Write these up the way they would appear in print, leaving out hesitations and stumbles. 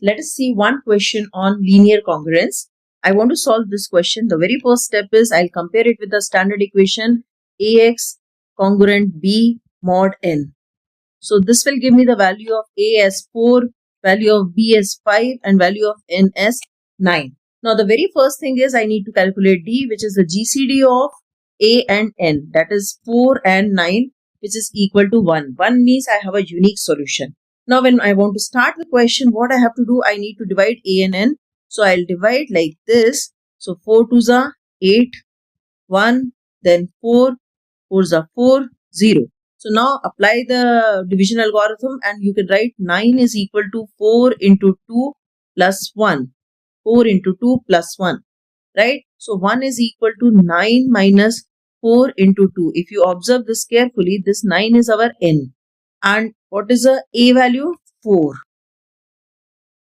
Let us see one question on linear congruence. I want to solve this question. The very first step is I'll compare it with the standard equation AX congruent B mod N. So this will give me the value of A as 4, value of B as 5 and value of N as 9. Now the very first thing is I need to calculate D, which is the GCD of A and N, that is 4 and 9, which is equal to 1. 1 means I have a unique solution. Now when I want to start the question, what I have to do, I need to divide A and N. So I'll divide like this. So 4 2s are 8, 1, then 4, 4s are 4, 0. So now apply the division algorithm and you can write 9 is equal to 4 into 2 plus 1. 4 into 2 plus 1. Right? So 1 is equal to 9 minus 4 into 2. If you observe this carefully, this 9 is our N. And what is the A value? 4.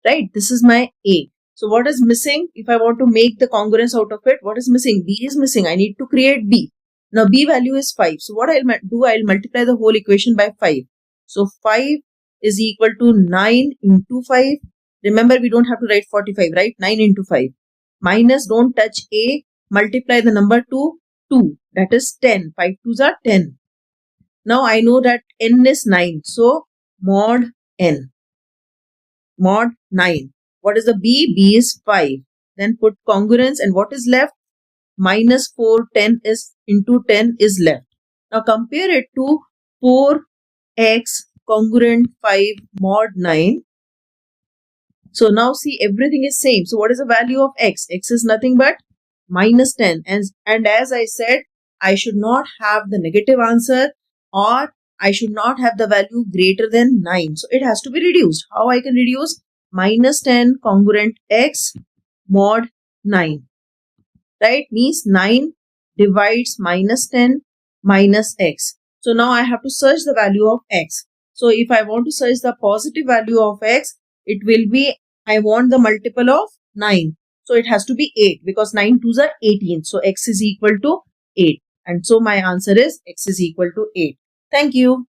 Right? This is my A. So what is missing? If I want to make the congruence out of it, what is missing? B is missing. I need to create B. Now B value is 5. So what I'll do, I'll multiply the whole equation by 5. So 5 is equal to 9 into 5. Remember, we don't have to write 45, right? 9 into 5. Minus, don't touch A. Multiply the number to 2. That is 10. 5 2s are 10. Now I know that N is 9. So mod N. Mod 9. What is the B? B is 5. Then put congruence and what is left? Minus 4, 10 is into 10 is left. Now compare it to 4x congruent 5 mod 9. So now see, everything is same. So what is the value of x? X is nothing but minus 10. And as I said, I should not have the negative answer or I should not have the value greater than 9. So it has to be reduced. How I can reduce? Minus 10 congruent x mod 9. Right? Means 9 divides minus 10 minus x. So now I have to search the value of x. So if I want to search the positive value of x, it will be, I want the multiple of 9. So it has to be 8 because 9 2s are 18. So x is equal to 8. And so my answer is x is equal to 8. Thank you.